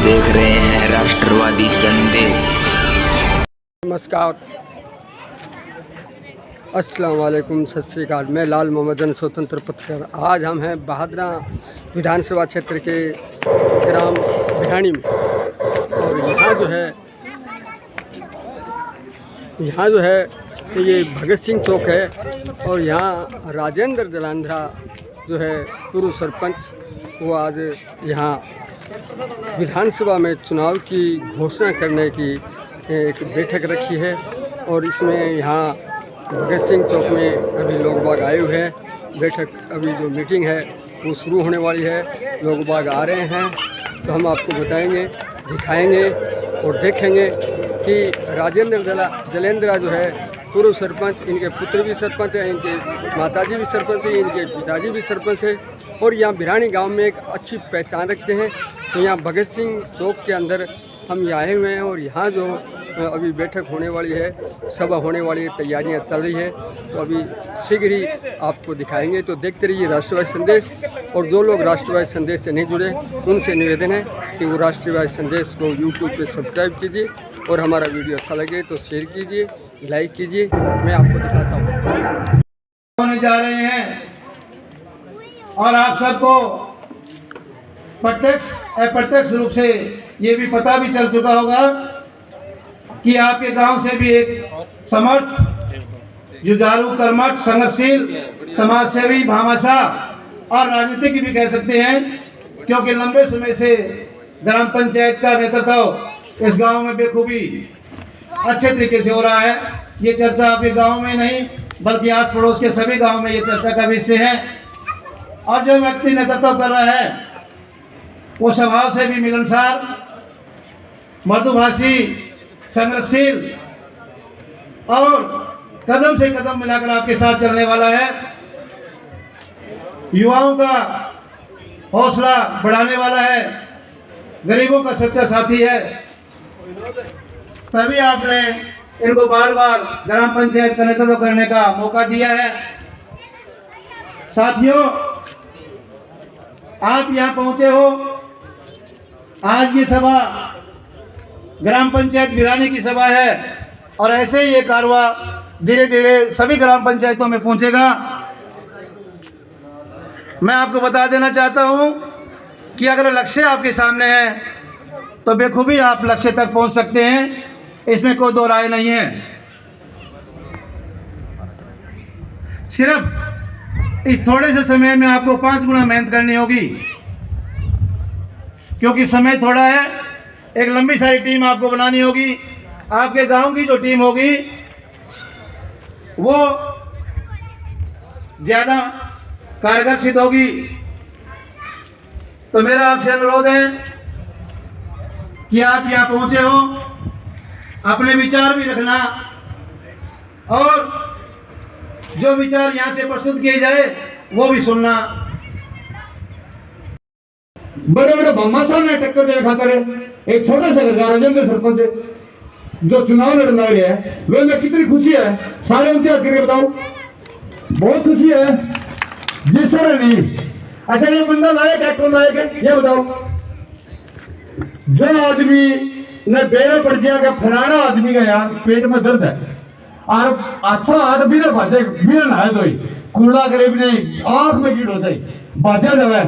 देख रहे हैं राष्ट्रवादी संदेश। नमस्कार, अस्सलाम वालेकुम, सत श्री अकाल। मैं लाल मोहम्मदन, स्वतंत्र पत्रकार। आज हम हैं बहादुरा विधानसभा क्षेत्र के ग्राम भिरानी में, और यहाँ जो है ये भगत सिंह चौक है, और यहाँ राजेंद्र जलांधरा जो है पूर्व सरपंच, वो आज यहाँ विधानसभा में चुनाव की घोषणा करने की एक बैठक रखी है। और इसमें यहाँ भगत सिंह चौक में अभी लोग बाग आए हुए हैं। बैठक अभी जो मीटिंग है वो शुरू होने वाली है, लोग बाग आ रहे हैं। तो हम आपको बताएंगे, दिखाएंगे और देखेंगे कि राजेंद्र जलेंद्रा जो है पूर्व सरपंच, इनके पुत्र भी सरपंच हैं, इनके माताजी भी सरपंच हैं, इनके पिताजी भी सरपंच हैं, और यहाँ भिरानी गांव में एक अच्छी पहचान रखते हैं। तो यहाँ भगत सिंह चौक के अंदर हम आए हुए हैं, और यहाँ जो अभी बैठक होने वाली है, सभा होने वाली है, तैयारियां चल रही है। तो अभी शीघ्र ही आपको दिखाएंगे। तो देखते रहिए राष्ट्रवादी संदेश। और जो लोग राष्ट्रवादी संदेश से नहीं जुड़े, उनसे निवेदन है कि वो राष्ट्रवादी संदेश को यूट्यूब पे सब्सक्राइब कीजिए, और हमारा वीडियो अच्छा लगे तो शेयर कीजिए, लाइक कीजिए। मैं आपको दिखाता हूँ होने जा रहे हैं, और आप सबको प्रत्यक्ष अप्रत्यक्ष रूप से ये भी पता भी चल चुका होगा कि आपके गांव से भी एक समर्थ, जुझारू, कर्मठ, संघर्षशील, समाजसेवी, भामाशाह और राजनीतिक भी कह सकते हैं, क्योंकि लंबे समय से ग्राम पंचायत का नेतृत्व इस गांव में बेखूबी अच्छे तरीके से हो रहा है। ये चर्चा आपके गांव में नहीं बल्कि आस पड़ोस के सभी गांव में ये चर्चा का विषय है। और जो व्यक्ति नेतृत्व कर रहा है वो स्वभाव से भी मिलनसार, मृदुभाषी, संघर्षशील और कदम से कदम मिलाकर आपके साथ चलने वाला है। युवाओं का हौसला बढ़ाने वाला है, गरीबों का सच्चा साथी है। तभी आपने इनको बार बार ग्राम पंचायत का नेतृत्व करने का मौका दिया है। साथियों, आप यहाँ पहुंचे हो। आज ये सभा ग्राम पंचायत भिरानी की सभा है, और ऐसे ही ये कारवा धीरे धीरे सभी ग्राम पंचायतों में पहुंचेगा। मैं आपको बता देना चाहता हूं कि अगर लक्ष्य आपके सामने है तो बेखूबी आप लक्ष्य तक पहुंच सकते हैं, इसमें कोई दो राय नहीं है। सिर्फ इस थोड़े से समय में आपको 5 गुना मेहनत करनी होगी, क्योंकि समय थोड़ा है। एक लंबी सारी टीम आपको बनानी होगी। आपके गांव की जो टीम होगी वो ज्यादा कारगर सिद्ध होगी। तो मेरा आपसे अनुरोध है कि आप यहाँ पहुंचे हो, अपने विचार भी रखना, और जो विचार यहाँ से प्रस्तुत किए जाए वो भी सुनना। बड़े बड़े भामाशाह ने टक्कर देने खातर एक छोटा सा घर राजेंद्र सरपंच जो चुनाव लड़ने वाले है, वे में कितनी खुशी है। सारे इम्तियाज करके बताओ, बहुत खुशी है। जिस तरह नहीं, अच्छा ये बंदा लायक है, कौन लायक है ये बताओ। जो आदमी ने बेड़ा पड़ गया कि फलाना आदमी का यार पेट में दर्द है, और अच्छा हाथ भी ना भाजे बिना नहाए तो कूड़ा करे भी नहीं, आंख में कीड़ होता है, भाजा जब है,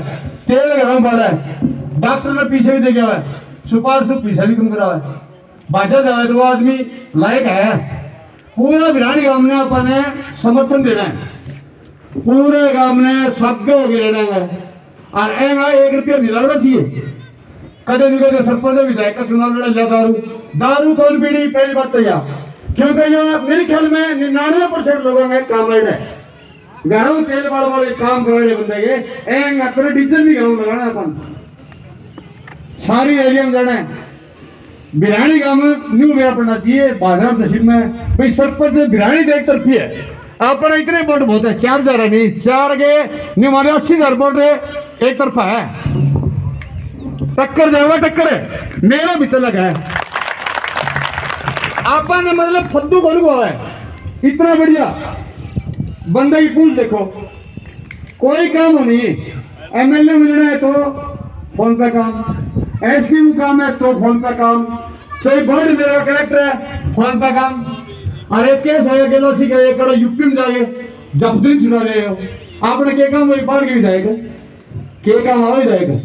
तेल गरम पड़ा है, डॉक्टर ने पीछे भी देखा है, सुपार से पीछे भी कम करा है, भाजा जब है तो वो आदमी लायक है। पूरा भिरानी गांव ने अपने समर्थन देना है, पूरे गांव ने सभ्य होगी रहना है, और एक रुपया नहीं लड़ना चाहिए। कदे नहीं कदे सरपंच विधायक का चुनाव लड़ा लिया। दारू कौन पीड़ी, पहली बात तो यह, क्योंकि यह मेरे ख्याल में 99% लोगों में काम है। घरों तेल वाले काम करने बंदे के अपने डीजल भी घरों लगाना अपन सारी एरिया में जाना है। भिरानी गांव में न्यू मेरा पड़ना चाहिए। बाजार तहसील में भाई सरपंच भिरानी तो एक तरफी है, अपना इतने वोट बहुत है, 4000 नहीं, 4 के नहीं हमारे 80,000 वोट एक तरफा है। टक्कर जाएगा, टक्कर है, मेरा भीतर लगा है। आपा ने मतलब फद्दू कौन को है, इतना बढ़िया बंदा की पूछ देखो, कोई काम नहीं। एमएलए मिलना है तो फोन पे काम, एसपी को काम है तो फोन पे काम, कोई बोर्ड मेरा कलेक्टर है फोन पे काम। अरे केस होया गेलो सी के एक यूपी में जाके जब दिन चुना ले आपने के काम वही बाहर के जाएगा के काम आ जाएगा।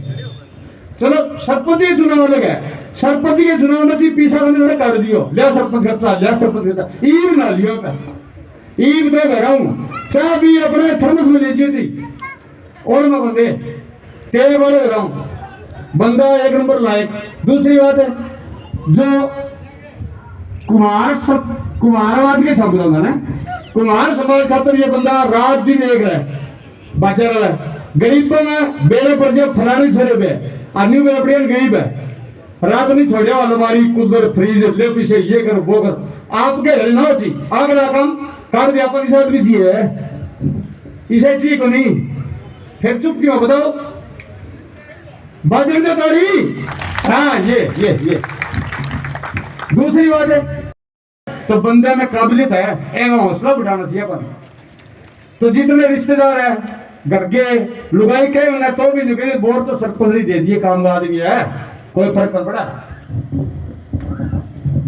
चलो सरपंच के चुनाव लगे, सरपंच के चुनाव में पीछा उन्होंने कर दियो लिया सरपंच करता लिया सरपंच करता ईब ना लियो मैं ईब तो घर आऊं क्या भी अपने थर्मस में लीजिए थी और मैं बंदे तेरे बड़े घर आऊं बंदा एक नंबर लायक। दूसरी बात है जो कुमारवाद के शब्द होगा ना कुमार समाज खातर ये बंदा रात दिन एक रहे बाजा रहा है गरीबों में बेड़े पर जो फलानी छोड़े पे आदमी में अपने गरीब है रात नहीं छोड़े अलमारी कूलर फ्रिज ले पीछे ये कर वो कर आपके घर ना होती अगला काम कर दिया अपन इसे भी दिए इसे चाहिए को नहीं फिर चुप क्यों बताओ बाजर ताड़ी हाँ ये दूसरी बात है तो बंदे में काबिलियत है एवं हौसला बढ़ाना चाहिए अपन। तो जितने रिश्तेदार है घर के लुगाई के उन्हें तो भी निकले बोर्ड तो सरपंच ने दे दिए काम आदमी है कोई फर्क नहीं पड़ा।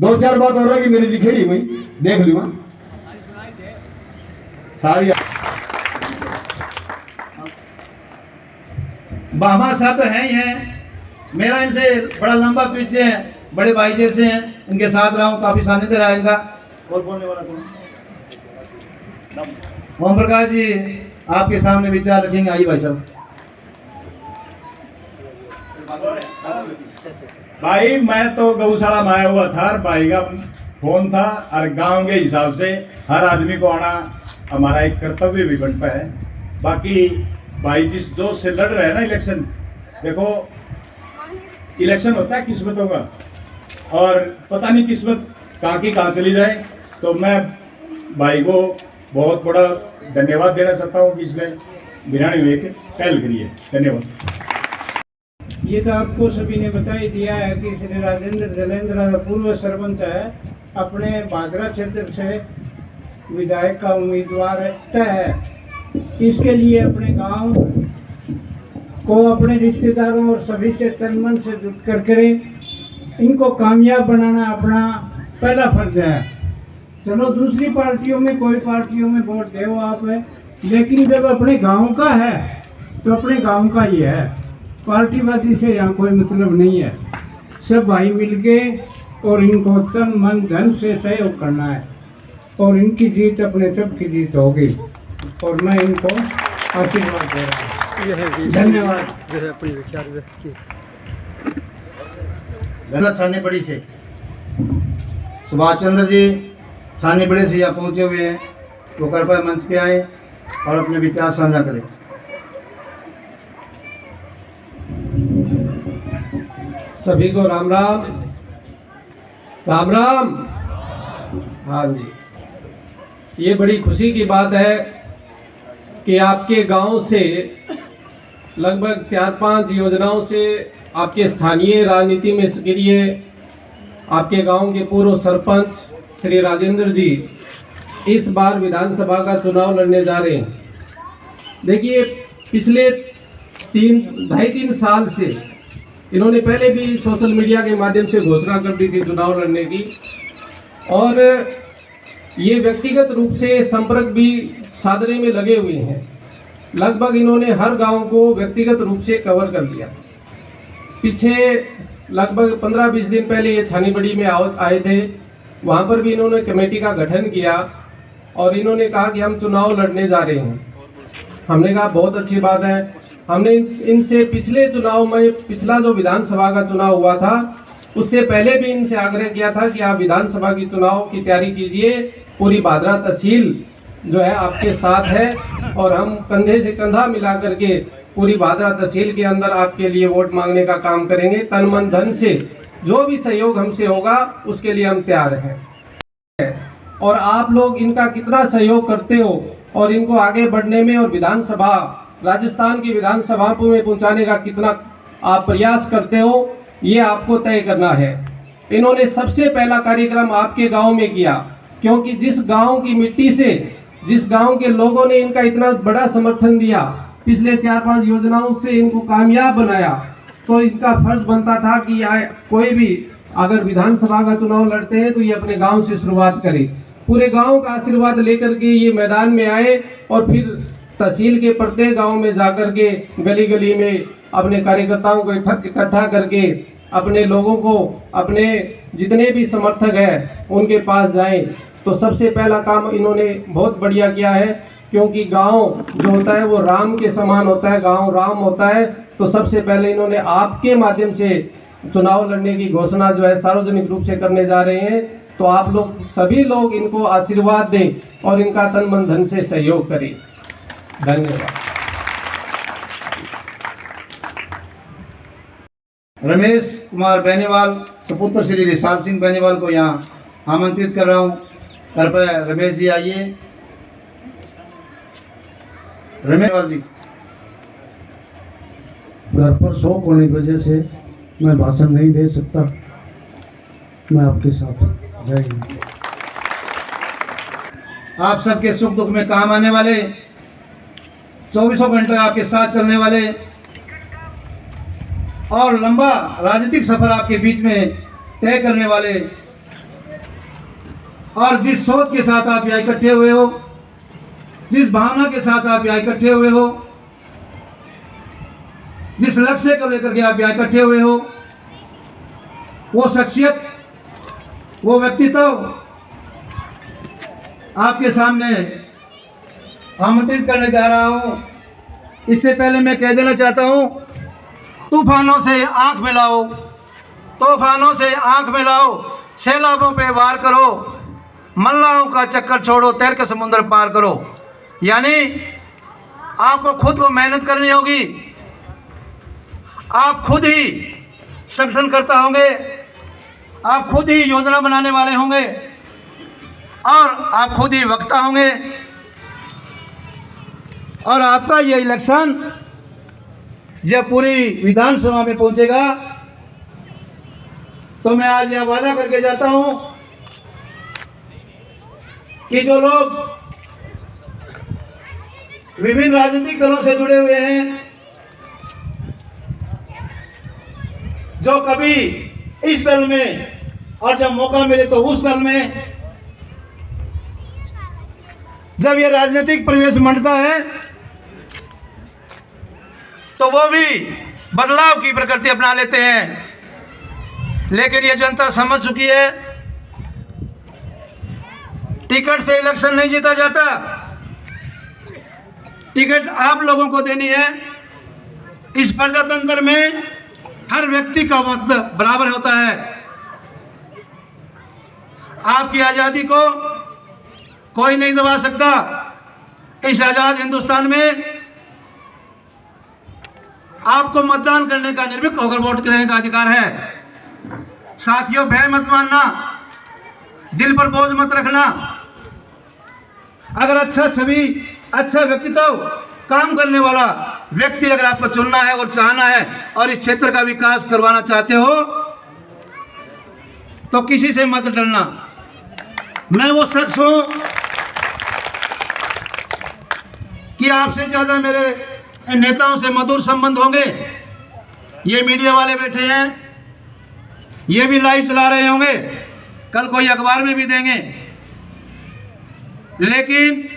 2-4 बात हो रहा है कि मेरी लिखेड़ी हुई देख लूंगा सारी हमारे साथ तो है ही है। मेरा इनसे बड़ा लंबा पीछे है बड़े भाई जैसे हैं इनके साथ रहा हूँ काफी सानिध्य रहा इनका। और बोलने वाला कौन ओम प्रकाश जी आपके सामने विचार रखेंगे आइए भाई साहब। भाई मैं तो गौशाला में आया हुआ था भाई का फोन था और गांव के हिसाब से हर आदमी को आना हमारा एक कर्तव्य भी बनता है। बाकी भाई जिस जोश से लड़ रहे हैं ना इलेक्शन देखो इलेक्शन होता है किस्मतों का और पता नहीं किस्मत कहाँ की कहाँ चली जाए। तो मैं भाई को बहुत बड़ा धन्यवाद देना चाहता हूँ कि इसने बिरानी हुए के पहल करी है। धन्यवाद। ये तो आपको सभी ने बता ही दिया है कि श्री राजेंद्र जलेंद्र पूर्व सरपंच है अपने बागरा क्षेत्र से विधायक का उम्मीदवार तय है। इसके लिए अपने गांव को अपने रिश्तेदारों और सभी से तन मन से जुट कर करें इनको कामयाब बनाना अपना पहला फर्ज है। चलो दूसरी पार्टियों में कोई पार्टियों में वोट दो आप है लेकिन जब अपने गांव का है तो अपने गांव का ही है। पार्टीवादी से यहाँ कोई मतलब नहीं है। सब भाई मिलके और इनको तन मन धन से सहयोग करना है और इनकी जीत अपने सब की जीत होगी और मैं इनको आशीर्वाद दे रहा हूँ। यह है धन्यवाद। जो है अपने विचार व्यक्त किए। छानी बड़ी से सुभाष चंद्र जी छानी बड़ी से यहाँ पहुँचे हुए हैं वो कृपया मंच पे आए और अपने विचार साझा करें। सभी को राम राम राम राम। हाँ जी ये बड़ी खुशी की बात है कि आपके गांव से लगभग 4-5 योजनाओं से आपके स्थानीय राजनीति में सक्रिय आपके गांव के पूर्व सरपंच श्री राजेंद्र जी इस बार विधानसभा का चुनाव लड़ने जा रहे हैं। देखिए पिछले 2.5-3 साल से इन्होंने पहले भी सोशल मीडिया के माध्यम से घोषणा कर दी थी चुनाव लड़ने की और ये व्यक्तिगत रूप से संपर्क भी साधने में लगे हुए हैं। लगभग इन्होंने हर गांव को व्यक्तिगत रूप से कवर कर लिया। पीछे लगभग 15-20 दिन पहले ये छानीबड़ी में आए थे वहाँ पर भी इन्होंने कमेटी का गठन किया और इन्होंने कहा कि हम चुनाव लड़ने जा रहे हैं। हमने कहा बहुत अच्छी बात है। हमने इनसे पिछले चुनाव में पिछला जो विधानसभा का चुनाव हुआ था उससे पहले भी इनसे आग्रह किया था कि आप विधानसभा की चुनाव की तैयारी कीजिए। पूरी बादरा तहसील जो है आपके साथ है और हम कंधे से कंधा मिला करके पूरी बादरा तहसील के अंदर आपके लिए वोट मांगने का काम करेंगे। तन मन धन से जो भी सहयोग हमसे होगा उसके लिए हम तैयार हैं। और आप लोग इनका कितना सहयोग करते हो और इनको आगे बढ़ने में और विधानसभा राजस्थान की विधानसभा में पहुंचाने का कितना आप प्रयास करते हो ये आपको तय करना है। इन्होंने सबसे पहला कार्यक्रम आपके गांव में किया क्योंकि जिस गांव की मिट्टी से जिस गांव के लोगों ने इनका इतना बड़ा समर्थन दिया पिछले 4-5 योजनाओं से इनको कामयाब बनाया तो इनका फर्ज बनता था कि कोई भी अगर विधानसभा का चुनाव लड़ते हैं तो ये अपने गांव से शुरुआत करें, पूरे गांव का आशीर्वाद लेकर के ये मैदान में आए और फिर तहसील के प्रत्येक गांव में जाकर के गली गली में अपने कार्यकर्ताओं को इकट्ठा करके अपने लोगों को, अपने जितने भी समर्थक हैं उनके पास जाएं। तो सबसे पहला काम इन्होंने बहुत बढ़िया किया है, क्योंकि गांव जो होता है वो राम के समान होता है, गांव राम होता है। तो सबसे पहले इन्होंने आपके माध्यम से चुनाव लड़ने की घोषणा जो है सार्वजनिक रूप से करने जा रहे हैं। तो आप लोग सभी लोग इनको आशीर्वाद दें और इनका तन मन धन से सहयोग करें। धन्यवाद। रमेश कुमार बेनीवाल सुपुत्र श्री रिसाल सिंह बेनीवाल को यहाँ आमंत्रित कर रहा हूँ। कृपया रमेश जी आइए। रमेश जी, घर पर शौक होने की वजह से मैं भाषण नहीं दे सकता। मैं आपके साथ जय हिंद। आप सबके सुख दुख में काम आने वाले, 24 घंटे आपके साथ चलने वाले और लंबा राजनीतिक सफर आपके बीच में तय करने वाले, और जिस सोच के साथ आप यहाँ इकट्ठे हुए हो, जिस भावना के साथ आप यहाँ इकट्ठे हुए हो, जिस लक्ष्य को लेकर के आप यहाँ इकट्ठे हुए हो, वो शख्सियत, वो व्यक्तित्व आपके सामने आमंत्रित करने जा रहा हूँ। इससे पहले मैं कह देना चाहता हूँ, तूफानों से आंख मिलाओ, तूफानों से आंख मिलाओ, सैलाबों पे वार करो, मल्लाहों का चक्कर छोड़ो, तैर के समुद्र पार करो। यानी आपको खुद को मेहनत करनी होगी, आप खुद ही संगठनकर्ता होंगे, आप खुद ही योजना बनाने वाले होंगे और आप खुद ही वक्ता होंगे। और आपका ये इलेक्शन जब पूरी विधानसभा में पहुंचेगा तो मैं आज यह वादा करके जाता हूं कि जो लोग विभिन्न राजनीतिक दलों से जुड़े हुए हैं, जो कभी इस दल में और जब मौका मिले तो उस दल में, जब ये राजनीतिक प्रवेश मंडता है तो वो भी बदलाव की प्रकृति अपना लेते हैं। लेकिन ये जनता समझ चुकी है, टिकट से इलेक्शन नहीं जीता जाता, टिकट आप लोगों को देनी है। इस प्रजातंत्र में हर व्यक्ति का मत बराबर होता है। आपकी आज़ादी को कोई नहीं दबा सकता। इस आज़ाद हिंदुस्तान में आपको मतदान करने का, निर्भीक होकर वोट देने का अधिकार है। साथियों, भय मत मानना, दिल पर बोझ मत रखना। अगर अच्छा छवि, अच्छा व्यक्तित्व, काम करने वाला व्यक्ति अगर आपको चुनना है और चाहना है और इस क्षेत्र का विकास करवाना चाहते हो तो किसी से मत डरना। मैं वो शख्स हूं कि आपसे ज्यादा मेरे नेताओं से मधुर संबंध होंगे। ये मीडिया वाले बैठे हैं, ये भी लाइव चला रहे होंगे, कल कोई अखबार में भी देंगे। लेकिन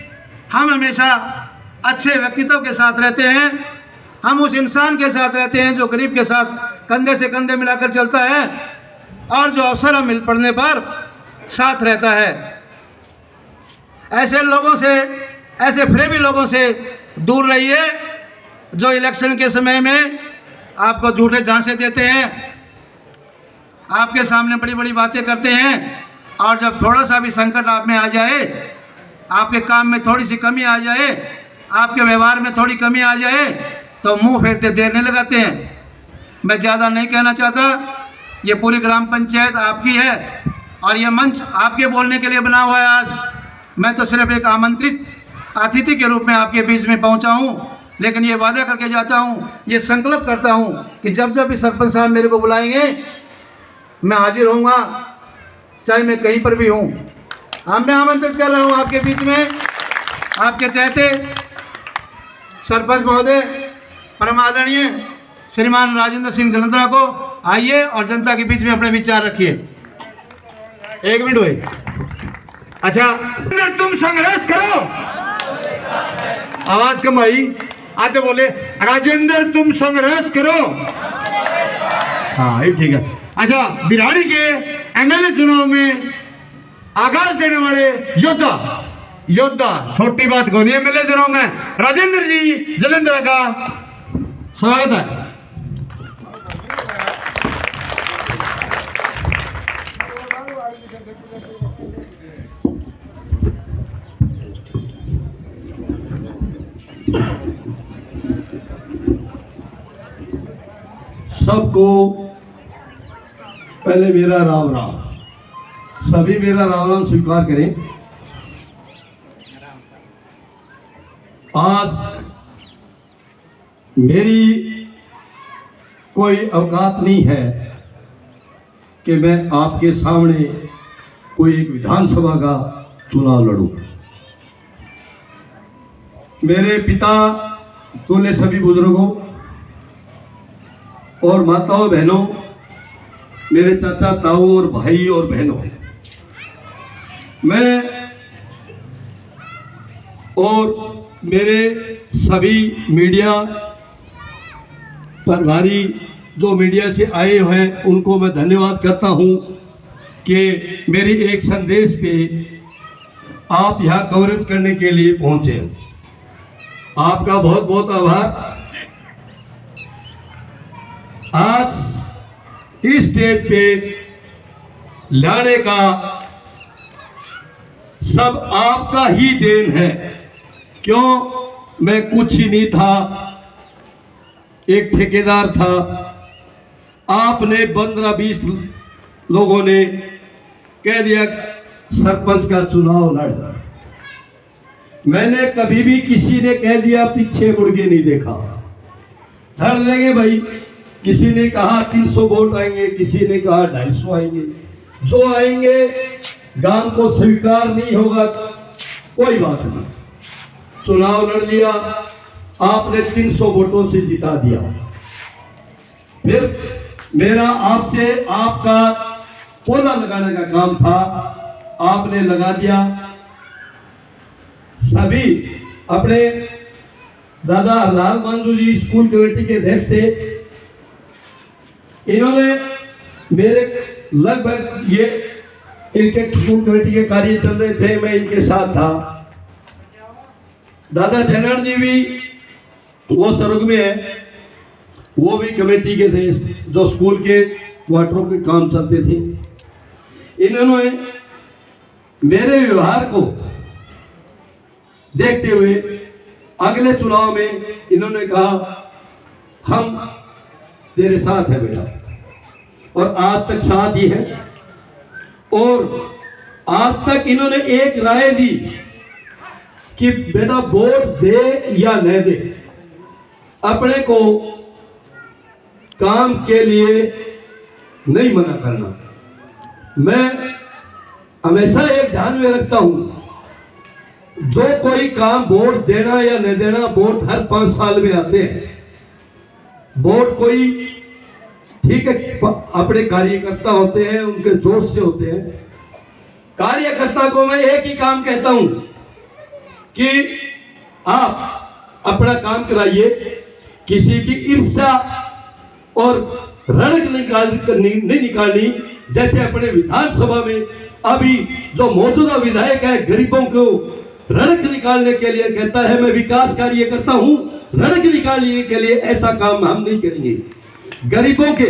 हम हमेशा अच्छे व्यक्तित्व के साथ रहते हैं। हम उस इंसान के साथ रहते हैं जो गरीब के साथ कंधे से कंधे मिलाकर चलता है और जो अवसर मिल पड़ने पर साथ रहता है। ऐसे लोगों से, ऐसे फरेबी लोगों से दूर रहिए जो इलेक्शन के समय में आपको झूठे झांसे देते हैं, आपके सामने बड़ी बड़ी बातें करते हैं और जब थोड़ा सा भी संकट आप में आ जाए, आपके काम में थोड़ी सी कमी आ जाए, आपके व्यवहार में थोड़ी कमी आ जाए तो मुंह फेरते देर नहीं लगाते हैं। मैं ज़्यादा नहीं कहना चाहता, ये पूरी ग्राम पंचायत आपकी है और ये मंच आपके बोलने के लिए बना हुआ है। आज मैं तो सिर्फ एक आमंत्रित अतिथि के रूप में आपके बीच में पहुंचा हूं, लेकिन ये वादा करके जाता हूं, ये संकल्प करता हूं कि जब जब भी सरपंच साहब मेरे को बुलाएंगे मैं हाजिर होऊंगा, चाहे मैं कहीं पर भी हूं। मैं आमंत्रित कर रहा हूं आपके बीच में आपके चाहते सरपंच महोदय, परम आदरणीय श्रीमान राजेंद्र सिंह जलंधरा को आइए और जनता के बीच में अपने विचार रखिए। 1 मिनट हुए। अच्छा, तुम संघर्ष करो, आवाज कम आई, आते बोले राजेंद्र तुम संघर्ष करो। हाँ ये ठीक है। अच्छा, बिराड़ी के एमएलए चुनाव में आगाज देने वाले योद्धा छोटी बात कौन, एमएलए चुनाव में राजेंद्र जी जलंधरा का स्वागत है। सबको पहले मेरा राम राम, सभी मेरा राम राम स्वीकार करें। आज मेरी कोई औकात नहीं है कि मैं आपके सामने कोई एक विधानसभा का चुनाव लड़ूं। मेरे पिता तुल्य सभी बुजुर्गों और माताओं बहनों, मेरे चाचा ताऊ और भाई और बहनों, मैं और मेरे सभी मीडिया प्रभारी जो मीडिया से आए हैं उनको मैं धन्यवाद करता हूं कि मेरी एक संदेश पे आप यहाँ कवरेज करने के लिए पहुंचे। आपका बहुत बहुत आभार। आज इस स्टेज पे लाने का सब आपका ही देन है। क्यों, मैं कुछ ही नहीं था, एक ठेकेदार था। आपने 15-20 लोगों ने कह दिया सरपंच का चुनाव लड़। मैंने कभी भी किसी ने कह दिया पीछे मुड़ के नहीं देखा, लड़ लेंगे भाई। किसी ने कहा 300 वोट आएंगे, किसी ने कहा 250 आएंगे, जो आएंगे गांव को स्वीकार नहीं होगा, कोई बात नहीं। चुनाव लड़ लिया, आपने 300 वोटों से जिता दिया। फिर मेरा आपसे आपका पौधा लगाने का काम था, आपने लगा दिया। सभी अपने दादा लाल बहादुर जी स्कूल कमेटी के अध्यक्ष थे, इन्होंने मेरे लगभग ये इनके स्कूल कमेटी के कार्य चल रहे थे, मैं इनके साथ था। दादा जनार्दन जी भी वो सरुग में है, वो भी कमेटी के थे, जो स्कूल के क्वार्टरों के काम चलते थे। इन्होंने मेरे व्यवहार को देखते हुए अगले चुनाव में इन्होंने कहा हम तेरे साथ है बेटा, और आज तक साथ ही है। और आज तक इन्होंने एक राय दी कि बेटा वोट दे या न दे, अपने को काम के लिए नहीं मना करना। मैं हमेशा एक ध्यान में रखता हूं, जो कोई काम वोट देना या न देना, वोट हर 5 साल में आते हैं। वोट कोई ठीक है अपने कार्यकर्ता होते हैं, उनके जोश से होते हैं। कार्यकर्ता को मैं एक ही काम कहता हूं कि आप अपना काम कराइए, किसी की ईर्ष्या और रणक नहीं निकालनी। जैसे अपने विधानसभा में अभी जो मौजूदा विधायक है गरीबों को रणक निकालने के लिए कहता है मैं विकास कार्य करता हूं, रणक निकालने के लिए ऐसा काम हम नहीं करेंगे। गरीबों के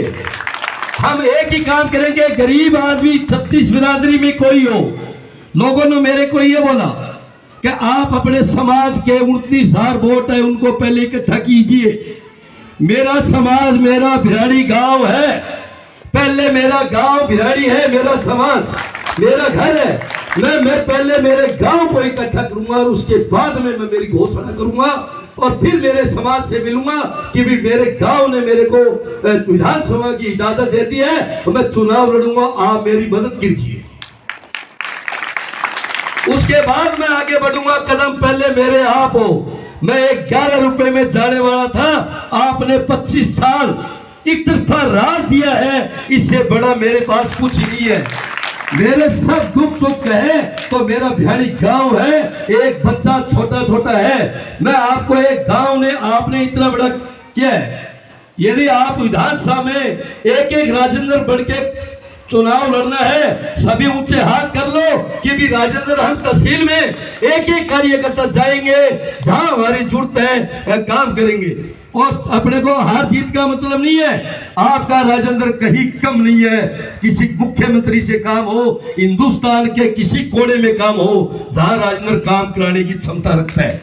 हम एक ही काम करेंगे। गरीब आदमी 36 बिरादरी में कोई हो, लोगों ने मेरे को ये बोला कि आप अपने समाज के 29,000 वोट है उनको पहले इकट्ठा कीजिए। मेरा समाज, मेरा भिराड़ी गांव है, पहले मेरा गांव भिराड़ी है, मेरा समाज, मेरा घर है। मैं पहले मेरे गांव को इकट्ठा करूंगा और उसके बाद में मैं मेरी घोषणा करूंगा और फिर मेरे समाज से मिलूंगा कि भी मेरे गांव ने मेरे को विधानसभा की इजाजत दे दी है तो मैं चुनाव लड़ूंगा, आप मेरी मदद कीजिए। उसके बाद मैं आगे बढ़ूंगा। कदम पहले मेरे आप हो, मैं 11 रुपए में जाने वाला था, आपने 25 साल इकतरफा राज दिया है। इससे बड़ा मेरे पास कुछ नहीं है। मेरे सब दुख सुख है तो मेरा भिवानी गांव है, एक बच्चा छोटा छोटा है। मैं आपको एक गांव ने आपने इतना बड़ा किया है। यदि आप विधानसभा में एक एक राजेंद्र बन के चुनाव लड़ना है, सभी ऊंचे हाथ कर लो कि भी राजेंद्र हम तहसील में एक एक कार्यकर्ता जाएंगे, जहां हमारी जरूरत है काम करेंगे। और अपने को हार जीत का मतलब नहीं है, आपका राजेंद्र कहीं कम नहीं है। किसी मुख्यमंत्री से काम हो, हिंदुस्तान के किसी कोने में काम हो, जहां राजेंद्र काम कराने की क्षमता रखता है।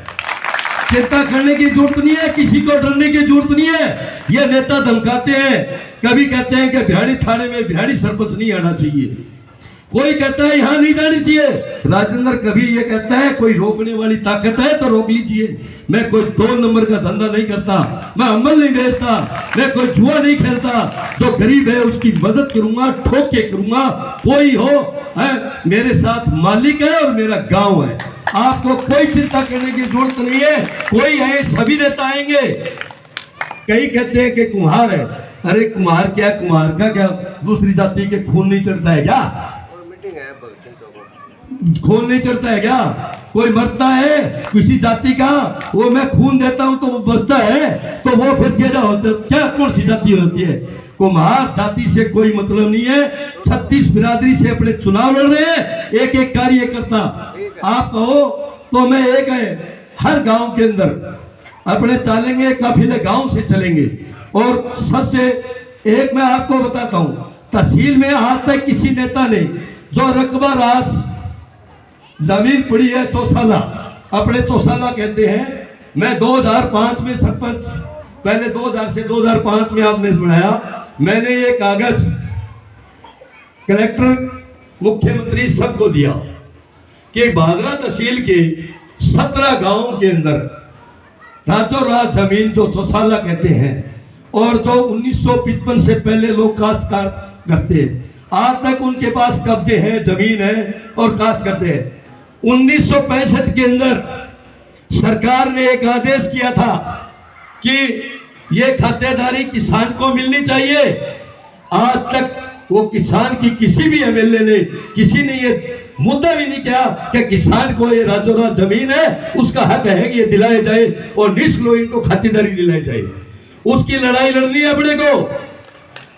चिंता करने की जरूरत नहीं है, किसी को डरने की जरूरत नहीं है। ये नेता धमकाते हैं, कभी कहते हैं कि भिवानी थाने में भिवानी सरपंच नहीं आना चाहिए, कोई कहता है यहां नहीं जानी चाहिए। राजेंद्र कभी ये कहता है कोई रोकने वाली ताकत है तो रोक लीजिए। मैं कोई 2 नंबर का धंधा नहीं करता, मैं अमल नहीं बेचता, मैं कोई जुआ नहीं खेलता। जो गरीब है उसकी मदद करूंगा, ठोक के करूंगा। कोई हो है, मेरे साथ मालिक है और मेरा गांव है। आपको कोई चिंता करने की जरूरत नहीं है। कोई है, सभी नेता आएंगे। कई कहते हैं कि कुम्हार है, अरे कुम्हार क्या, कुम्हार का क्या दूसरी जाति के खून नहीं चढ़ता है क्या? खून नहीं चढ़ता है क्या? कोई मरता है किसी जाति का, वो मैं खून देता हूं तो वो बचता है, तो वो फिर क्या होता है? क्या कौन सी जाति होती है? कुम्हार जाति से कोई मतलब नहीं है। 36 बिरादरी से अपने चुनाव लड़ रहे हैं, एक एक कार्यकर्ता। आप कहो तो मैं एक है, हर गांव के अंदर अपने चलेंगे, काफिले गांव से चलेंगे। और सबसे एक मैं आपको बताता हूं, तहसील में आज तक किसी नेता ने जो रकबा राज जमीन पड़ी है चौसाला, अपने चौसाला कहते हैं। मैं 2005 में सरपंच, पहले 2000 से 2005 में आपने बनाया, मैंने ये कागज कलेक्टर, मुख्यमंत्री सबको दिया कि भादरा तहसील के 17 गांवों के अंदर रातों रात जमीन जो चौसाला कहते हैं और जो 1955 से पहले लोग काश्तकार करते हैं, आज तक उनके पास कब्जे हैं, जमीन है और काश्त करते हैं। 1965 के अंदर सरकार ने एक आदेश किया था कि ये खातेदारी किसान को मिलनी चाहिए। आज तक वो किसान की किसी भी एमएलए ने, किसी ने ये मुद्दा भी नहीं किया कि किसान को ये रातों रात जमीन है, उसका हक है कि ये दिलाए जाए और निष्लो इनको खातेदारी दिलाई जाए। उसकी लड़ाई लड़नी है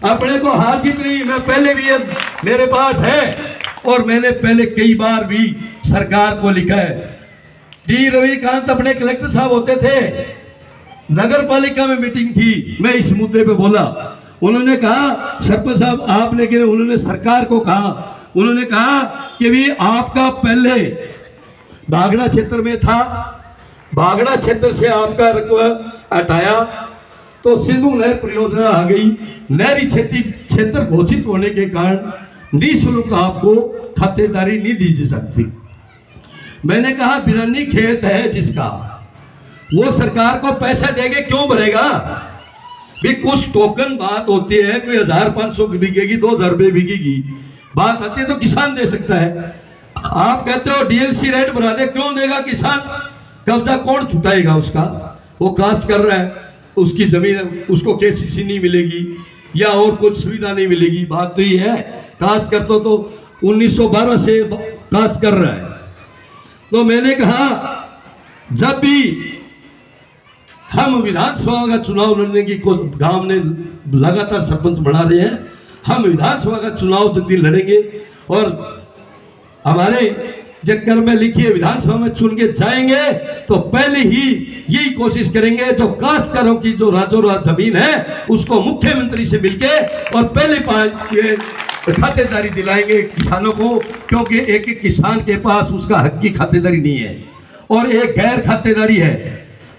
अपने को हार जीतनी। मैं पहले भी ये मेरे पास है और मैंने पहले कई बार भी सरकार को लिखा है। डी रविकांत अपने कलेक्टर साहब होते थे, नगर पालिका में मीटिंग थी, मैं इस मुद्दे पे बोला। उन्होंने कहा सरपंच साहब आपने, उन्होंने सरकार को कहा, उन्होंने कहा कि भी आपका पहले भागड़ा क्षेत्र में था, भागड़ा क्षेत्र से आपका रकबा हटाया तो सिंधु नहर परियोजना आ गई। नहरी क्षेत्र घोषित होने के कारण निःशुल्क आपको खातेदारी नहीं दी जा सकती। मैंने कहा बिरानी खेत है जिसका, वो सरकार को पैसा देके क्यों भरेगा? भी कुछ टोकन बात होती है, कोई 1500 की बिकेगी, 2000 रुपये बिकेगी, बात आती है तो किसान दे सकता है। आप कहते हो डीएलसी रेट बढ़ा दे, क्यों देगा किसान? कब्जा कौन छुटाएगा उसका? वो काश्त कर रहा है, उसकी जमीन, उसको केसीसी नहीं मिलेगी या और कुछ सुविधा नहीं मिलेगी। बात तो ये है, काश्त करता तो 1912 से काश्त कर रहा है। तो मैंने कहा जब भी हम विधानसभा का चुनाव लड़ने की गांव ने लगातार सरपंच बना रहे हैं, हम विधानसभा का चुनाव जल्दी लड़ेंगे और हमारे चक्कर में लिखिए विधानसभा में चुन के जाएंगे तो पहले ही यही कोशिश करेंगे जो काश्तकारों की जो रातों रात जमीन है उसको मुख्यमंत्री से मिलके और पहले 5 खातेदारी दिलाएंगे किसानों को, क्योंकि एक एक किसान के पास उसका हक की खातेदारी नहीं है और एक गैर खातेदारी है।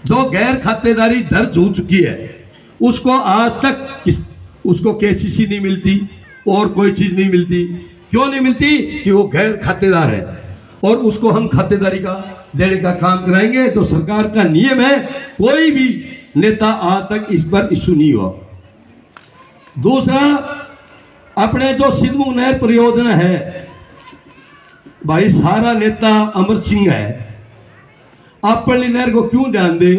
जो गैर खातेदारी दर्ज हो चुकी है उसको आज तक उसको केसीसी नहीं मिलती और कोई चीज नहीं मिलती। क्यों नहीं मिलती? कि वो गैर खातेदार है और उसको हम खातेदारी का देने का काम कराएंगे। तो सरकार का नियम है, कोई भी नेता आज तक इस पर इश्यू नहीं हुआ। दूसरा, अपने जो सिंधु नहर परियोजना है, भाई सारा नेता अमर सिंह है। आप पल्ली नहर को क्यों ध्यान दे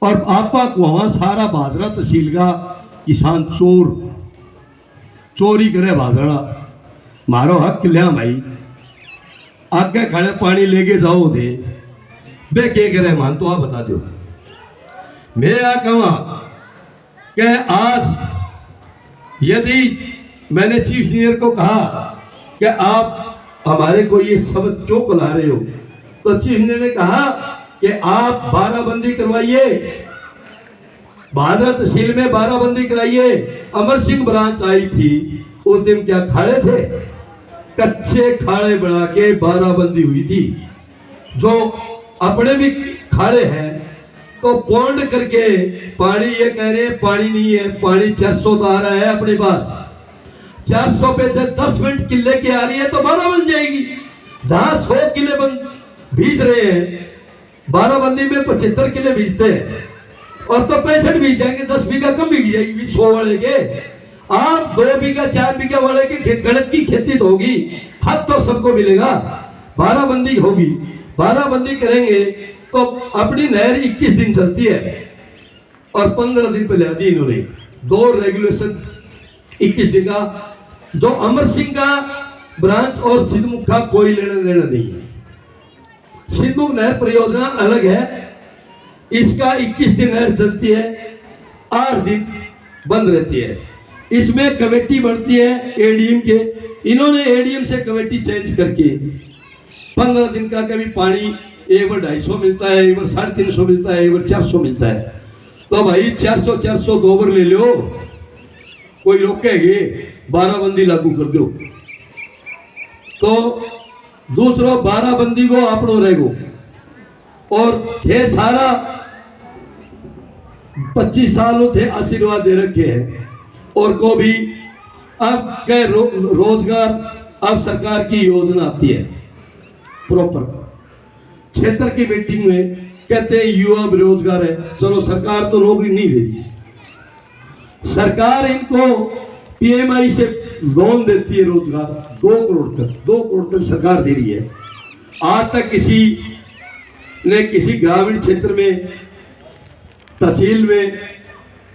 और आपा को वहां सारा भादरा तहसील का किसान चोरी करे भादरा मारो हक लिया भाई आगे खड़े पानी लेके जाओ दे बे के करे मान तो आप बता दो। मैं आ कहूँ कि आज यदि मैंने चीफ इंजीनियर को कहा कि आप हमारे को ये शब्द क्यों बुला रहे हो, तो चीफ इंजीनियर ने कहा कि आप 12 बंदी करवाइए, भादरा तहसील में 12 बंदी कराइए। अमर सिंह ब्रांच आई थी उस दिन, क्या खाड़े थे, कच्चे खाड़े बना के 12 बंदी हुई थी। जो अपने भी खाड़े हैं तो पौंड करके पानी, ये कह रहे हैं पानी नहीं है, पानी 400 तो आ रहा है अपने पास, 400 पे जब 10 मिनट किले की आ रही है तो 12 बन जाएगी। जहां 100 किले बीज रहे हैं 12 बंदी में 75 किले बीजते हैं और तो 65 बीज जाएंगे, 10 बीघा कम बीज जाएगी 100 वाले के। आप 2 बीघा 4 बीघा वाले की गणित की खेती तो होगी, हद तो सबको मिलेगा। 12 बंदी होगी, 12 बंदी करेंगे तो अपनी नहर 21 दिन चलती है और 15 दिन पहले दी इन्होंने 2 रेगुलेशन 21 दिन का। जो अमर सिंह का ब्रांच और सिद्धमुख का कोई लेना देना नहीं है। सिद्धमुख नहर परियोजना अलग है, इसका 21 दिन नहर चलती है, 8 दिन बंद रहती है। इसमें कमेटी बढ़ती है एडीएम के, इन्होंने एडीएम से कमेटी चेंज करके 15 दिन का कभी पानी एक बार 250 मिलता है, एक बार 350 मिलता है, एक बार 400 मिलता है। तो भाई 400 2 बार ले लो, कोई रोकेगी, 12 बंदी लागू कर दो। तो दूसरो 12 बंदी को आपनो रहेगो और थे सारा 25 सालों थे आशीर्वाद दे रखे हैं और को भी अब के रोजगार, अब सरकार की योजना आती है प्रॉपर क्षेत्र की मीटिंग में कहते हैं युवा बेरोजगार है, चलो सरकार तो नौकरी नहीं दे रही, सरकार इनको पीएमआई से लोन देती है रोजगार 2 करोड़ तक सरकार दे रही है। आज तक किसी ने किसी ग्रामीण क्षेत्र में तहसील में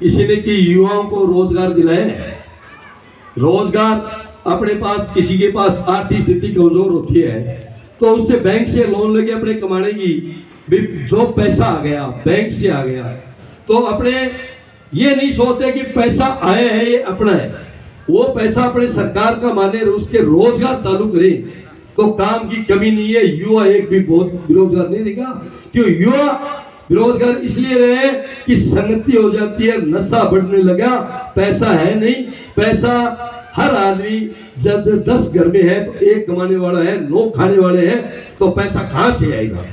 किसी ने कि युवाओं को रोजगार दिलाया है? रोजगार अपने पास, किसी के पास आर्थिक स्थिति कमजोर होती है तो उससे बैंक से लोन लेके अपने कमाने की, जो पैसा आ गया बैंक से आ गया, तो अपने ये नहीं सोचते कि पैसा आया है ये अपना है, वो पैसा अपने सरकार का माने उसके रोजगार चालू करे तो काम की कमी नहीं है। युवा एक भी बहुत बेरोजगार नहीं रहेगा, क्यों युवा बेरोजगार इसलिए रहे कि संगति हो जाती है, नशा बढ़ने लगा, पैसा है नहीं, पैसा हर आदमी जब 10 घर में है तो 1 कमाने वाला है, 9 खाने वाले हैं, तो पैसा कहां से आएगा?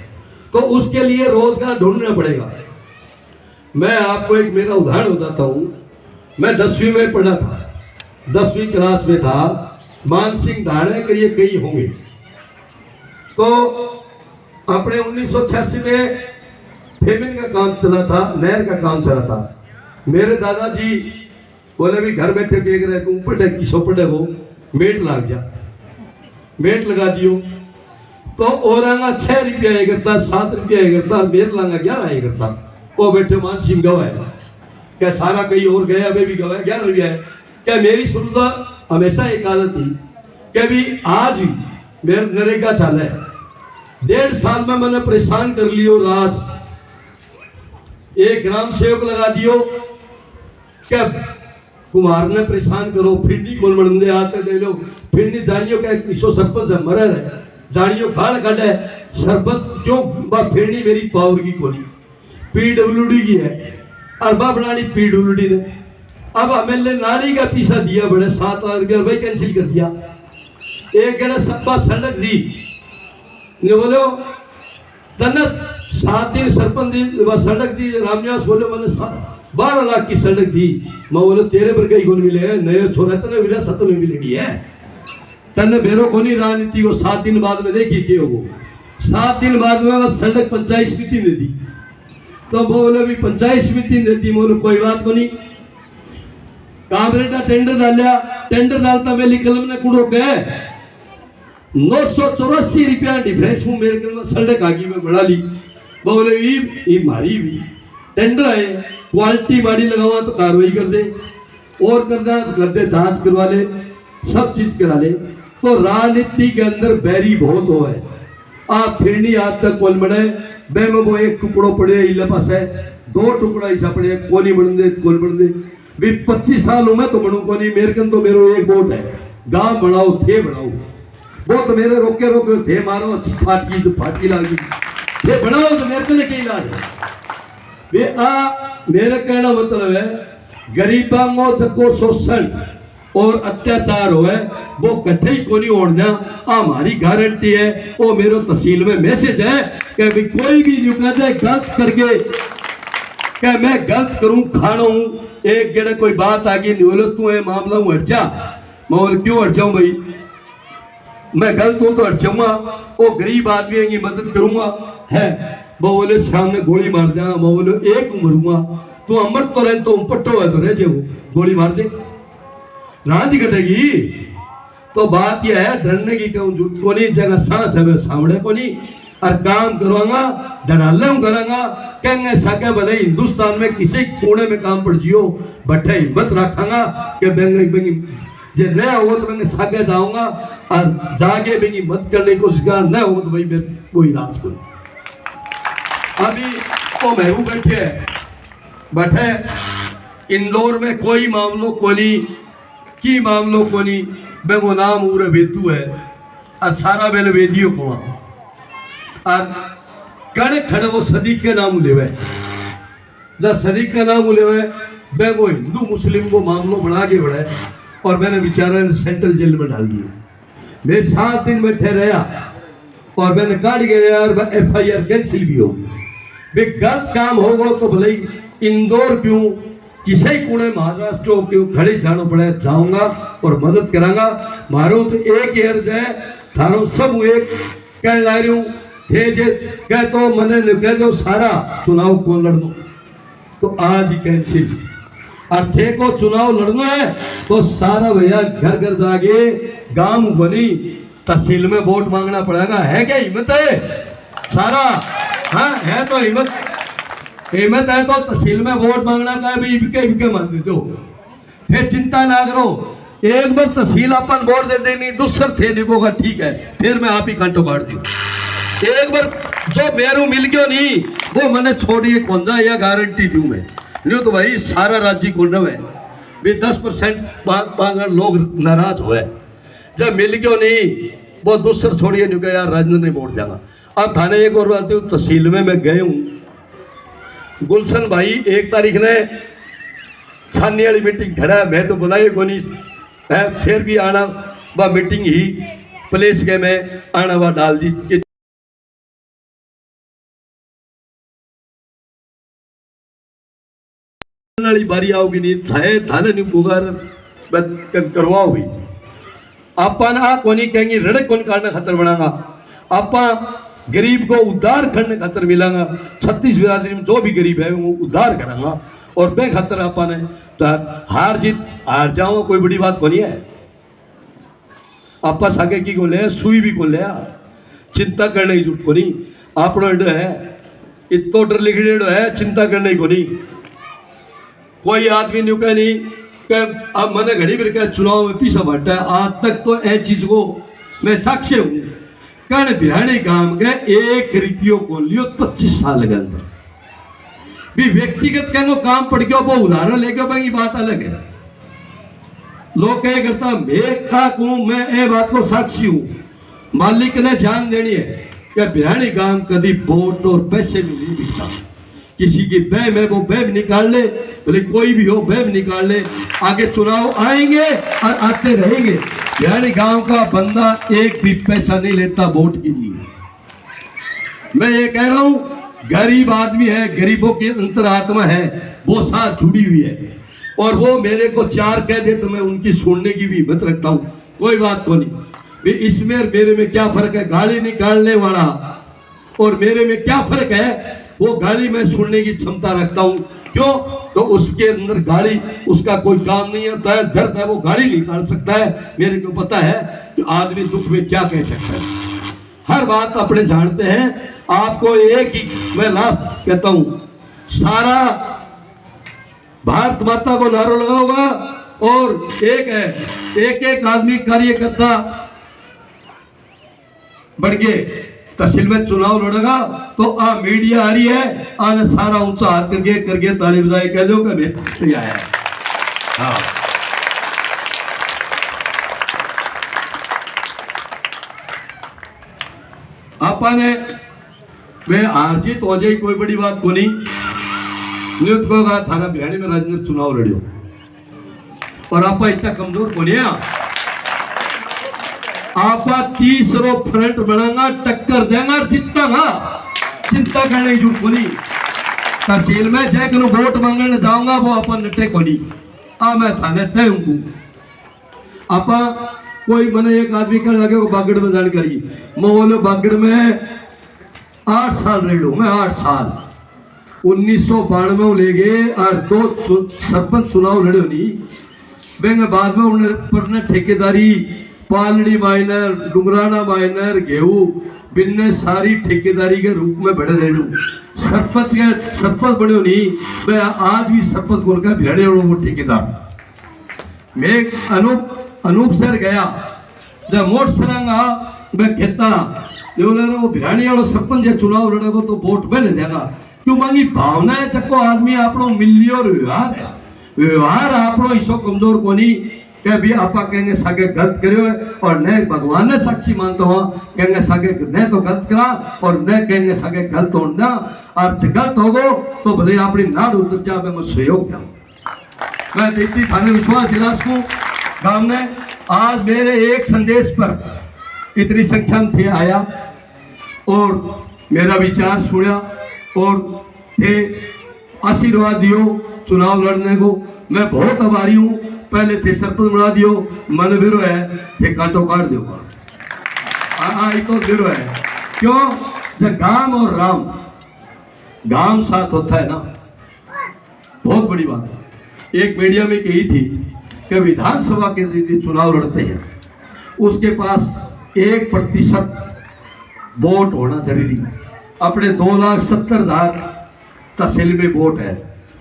तो उसके लिए रोजगार ढूंढना पड़ेगा। मैं आपको एक मेरा उदाहरण बताता हूं। मैं 10वीं में पढ़ा था, 10वीं क्लास में था, मानसिंह धारणे के लिए कई होंगे। तो अपने 1986 में फेमिन का काम चला था, नहर का काम चला था। मेरे दादाजी बोले भी घर बैठे देख रहे तुम पढ़े किसो पढ़े हो, मेट लाग जा, मेट लगा दियो। तो औरंगा 6 रुपया ये करता, 7 रुपया ये करता, मेरे लांगा 11 ये करता। वो बैठे मान सिंह गवा है क्या, सारा कहीं और गया, अभी भी गवा है 11 रुपया है क्या। मेरी शुरू हमेशा एक आदत थी कि भी आज भी मेरे नरेगा चाल है, 1.5 साल में मैंने परेशान कर लियो। राज एक ग्राम सेवक लगा दियो क्या, कुमार ने परेशान करो, फिरनी कौन मंदे आते दे लो, फिरनी जानियो क्या किसो सरपंच मर है, जानियो खाड़ काटे सरपंच क्यों, फिरनी मेरी पावर की कोनी पीडब्ल्यूडी की है, अरबा बनानी पीडब्ल्यूडी ने। अब एमएलए नानी का पीछा दिया बड़े 7 लाख रुपया, भाई कैंसिल कर दिया। एक गड़ा सब्बा सड़क दी ने बोलो तन 7 दिन सरपंच दी सड़क दी, रामनिवास बोले मैंने 12 लाख की सड़क दी। मैं बोले तेरे पर कहीं कौन मिले, नए छोरा तने विरासत में मिलेगी है, तने बेरो कोनी राजनीति को 7 दिन बाद में देखी के हो। 7 दिन बाद में सड़क पंचायत समिति ने दी, तो बोले भी पंचायत समिति ने दी, बोले कोई बात को नहीं। कांग्रेस का टेंडर डालिया, टेंडर डालता मेरी कलम ने कुड़ो गए 984 रुपया डिफरेंस हूँ मेरे कलम सड़क आगे में बढ़ा ली। बोले ये मारी भी टेंडर है, क्वालिटी बाड़ी लगावा तो कार्रवाई कर दे, और करना तो कर दे, जांच करवा ले, सब चीज करा ले। तो राजनीति के अंदर बैरी बहुत हो है। आप फिरनी आज तक कौन बने बे में वो एक टुकड़ो पड़े इले पास है, 2 टुकड़ा ऐसा पड़े कोनी बन दे कौन बन दे भी 25 साल हूं मैं तो बनू कोनी, मेरे कन तो मेरो एक वोट है, गांव बढ़ाओ थे बढ़ाओ, वो तो मेरे रोके रोके थे मारो अच्छी फाटकी तो फाटकी लागी थे बढ़ाओ तो मेरे को क्या इलाज है वे मेरा कहना मतलब है गरीबांगो जको शोषण और अत्याचार हो है वो कट्ठे ही कोनी ओढ़ना हमारी गारंटी है। वो मेरो तहसील में मैसेज है कि भी कोई भी यूं कहता है गलत करके क्या मैं गलत करूं खाना हूं, एक जगह कोई बात आ गई नहीं बोलो तू है मामला हूं हट जा, मैं बोल क्यों हट जाऊं भाई, मैं गलत हूं तो हट जाऊंगा, वो गरीब आदमी की मदद करूंगा है। वो बोले सामने गोली मार देगा, मैं बोलो एक मरूंगा, तू अमृत तो रहे तो पट्टो है तो रह जाओ, गोली मार दे राज कटेगी। तो बात यह है डरने की क्यों जरूरत को नहीं, जगह सांस है सामने को नहीं, और काम करवाऊंगा धड़ालम करांगा, कहेंगे सके भले हिंदुस्तान में किसी कोने में काम पड़ जियो बट्ठे हिम्मत रखांगा कि बेंगे बेंगी जे न हो तो मैं सगे जाऊंगा और जाके बेंगी मत करने की कोशिश कर, न हो तो भाई मेरे वो इलाज करो। अभी तो महबूब बैठे इंदौर में कोई मामलों को नहीं की मामलों को नहीं, मैं वो नाम उरे वेदू है और सारा बेल वेदियों को और कड़े खड़े वो सदीक के नाम लेवे, जब सदीक का नाम लेवे मैं वो हिंदू मुस्लिम को मामलों बना के बढ़ाए और मैंने बेचारा सेंट्रल जेल में डाल दिया। मैं 7 दिन बैठे रहा और मैंने गाड़ी गया और FIR कैंसिल भी हो, वे गलत काम होगा तो भले इंदौर क्यों किसी कोने महाराष्ट्र क्यों खड़े जाना पड़े जाऊंगा और मदद करांगा। मारो तो एक अर्ज है थारो सब एक कह ला रही हूँ कह तो मने कह दो सारा चुनाव कौन लड़नो तो आज ही कैंसिल, और थे को चुनाव लड़ना है तो सारा भैया घर घर जाके गांव बनी तहसील में वोट मांगना पड़ेगा। है क्या हिम्मत है सारा? हाँ है तो हिम्मत है तो तहसील में वोट मांगना का भी इबके मान देते हो, फिर चिंता ना करो। एक बार तहसील अपन वोट दे देनी दूसर थे निकोगा ठीक है, फिर मैं आप ही कंटो काट दी। एक बार जो मेरू मिल गयो नहीं वो मैंने छोड़िए कौन सा या गारंटी दूं मैं नहीं तो भाई सारा राज्य को है भी 10% लोग नाराज हुए, जब मिल गयो नहीं वो दूसर छोड़िए नहीं यार राजेंद्र ने वोट जाना। अब थाने एक और बात तहसील में मैं गए हूँ, गुलशन भाई 1 तारीख ने छानने वाली मीटिंग खड़ा है, मैं तो बुलाए को नहीं है, फिर भी आना वह मीटिंग ही प्लेस के में आना वह डाल दी वाली बारी आओगी नहीं थाने नहीं पुकार करवाओ हुई अपन आ कोनी कहेंगे रड़क कौन काटना खतर बनागा, आपा गरीब को उद्धार करने खातर मिलांगा, 36 बिरादरी में जो भी गरीब है वो उद्धार करांगा और मैं खातर आपा ने तो हार जीत हार जाओ कोई बड़ी बात को नहीं है। आपा सागे की को ले सुई भी को ले चिंता करने की जरूरत को नहीं, आपनो है इतो डर लिखड़ेड़ो है चिंता करने को नहीं। कोई आदमी नहीं कह नहीं अब मैंने घड़ी फिर क्या चुनाव में पीछा भट्टा है, आज तक तो ऐ चीज को मैं साक्ष्य हूँ कण बिहाड़ी गांव के 1 रुपये को लियो 25 साल के अंदर भी व्यक्तिगत कहो काम पड़ गया वो उदाहरण लेके भाई बात अलग है। लोग क्या करता मैं खाक हूं मैं ए बात को साक्षी हूं, मालिक ने जान देनी है कि बिहाड़ी गांव कभी वोट और पैसे में नहीं बिकता, किसी की बह में वो बह निकाल ले बोले कोई भी हो बह निकाल ले, आगे चुनाव आएंगे और आते रहेंगे। बिहाड़ी गांव का बंदा एक भी पैसा नहीं लेता वोट के लिए। मैं ये कह रहा हूं गरीब आदमी है, गरीबों की अंतरात्मा है वो साथ जुड़ी हुई है और वो मेरे को 4 कह दे तो मैं उनकी सुनने की भी हिम्मत रखता हूं, कोई बात तो नहीं। इसमें मेरे में क्या फर्क है, गाली निकालने वाला और मेरे में क्या फर्क है, वो गाली में सुनने की क्षमता रखता हूं। क्यों? तो उसके अंदर गाली उसका कोई काम नहीं होता है, दर्द है वो गाली निकाल सकता है। मेरे को पता है कि आदमी दुख में क्या कह सकता है। हर बात अपने जानते हैं। आपको एक ही मैं लास्ट कहता हूं, सारा भारत माता को नारा लगाओगा और एक है, एक एक आदमी कार्यकर्ता बढ़ गए तहसील में चुनाव लड़ेगा तो आ मीडिया आ रही है, आने सारा ऊंचा हाथ करके ताली बजाई कह दो कि मैं आया है। हाँ आपने वे हार जीत हो जाए कोई बड़ी बात को नहीं। नियुक्त को कहा थाना बिहाड़ी में राजेंद्र चुनाव लड़ियो और आप इतना कमजोर को नहीं है। आप 30 फ्रंट बनागा, टक्कर देगा, जीतना चिंता करने की जरूरत नहीं। तहसील में जैक वोट मांगने जाऊंगा वो अपन नटे को नहीं आ मैं थाने तय हूँ। आप कोई मैंने एक आदमी कहने लगे वो बागड़ में जानकारी मैं बोले बागड़ में 8 साल रह लू मैं 8 साल 1992 ले गए और 2 सरपंच चुनाव लड़े नहीं बेंगे बाद में उन्हें ठेकेदारी पालड़ी माइनर डुंगराना माइनर गेहूं बिन्ने सारी ठेकेदारी के रूप में बढ़े रह लू सरपंच बड़े नहीं मैं आज भी सरपंच बोल कर भिड़े वो ठेकेदार मैं अनूप सर गया जब मोट सरांगा मैं कहता वो भिरानी वालों सरपंच या चुनाव लड़ेगा तो वोट में ले जाएगा क्यों मांगी भावना है चक्को आदमी आप मिली और व्यवहार है व्यवहार आप इसो कमजोर को नहीं क्या भी आप कहेंगे सागे गलत करो और न भगवान ने साक्षी मानता हुआ कहेंगे सागे न तो गलत करा और न कहेंगे सागे गलत होना और गलत होगो तो भले अपनी नाड़ उतर जा मैं सहयोग क्या मैं देखती थाने विश्वास दिलास हूँ गाँव ने आज मेरे एक संदेश पर इतनी संख्या में थे आया और मेरा विचार सुना और थे आशीर्वाद दियो चुनाव लड़ने को मैं बहुत आभारी हूँ। पहले थे सरपंच बना दियो मन बिरो है थे कांटो काट दो तो बिरो है क्यों जब गांव और राम गांव साथ होता है ना बहुत बड़ी बात है। एक मीडिया में कही थी कि विधानसभा के चुनाव लड़ते हैं उसके पास 1% वोट होना जरूरी है। अपने 2,70,000 तहसील में वोट है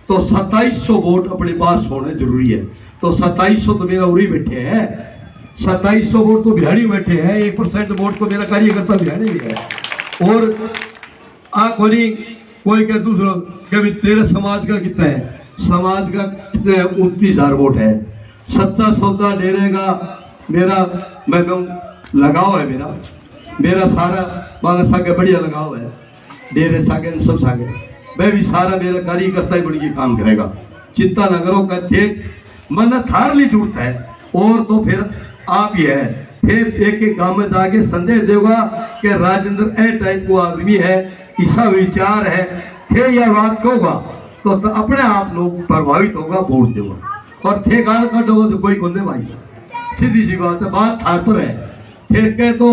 तो 2700 वोट अपने पास होने जरूरी है। तो 2700 तो मेरा उरी बैठे हैं 2700 वोट तो बिहारी बैठे हैं 1% वोट को मेरा कार्यकर्ता बिहारी भी है और कोई क्या दूसरा कभी तेरे समाज का कितना है समाज का कितने 29,000 वोट है। सच्चा सौदा डेरे का मेरा मैं लगाव है मेरा सारा मांग सागे बढ़िया लगाव है डेरे सागे सब सागे मैं भी सारा मेरा कार्यकर्ता ही बढ़िया काम करेगा चिंता न करो कहते मन थार ली जरूरत है और तो फिर आप ही है फिर एक गांव में जाके संदेश देगा कि राजेंद्र ए टाइप को आदमी है ऐसा विचार है थे यह बात कहोगा तो अपने आप लोग प्रभावित होगा वोट देगा और थे गाल कर दो तो कोई कोने भाई सीधी सी बात है बात थार पर है फिर कह तो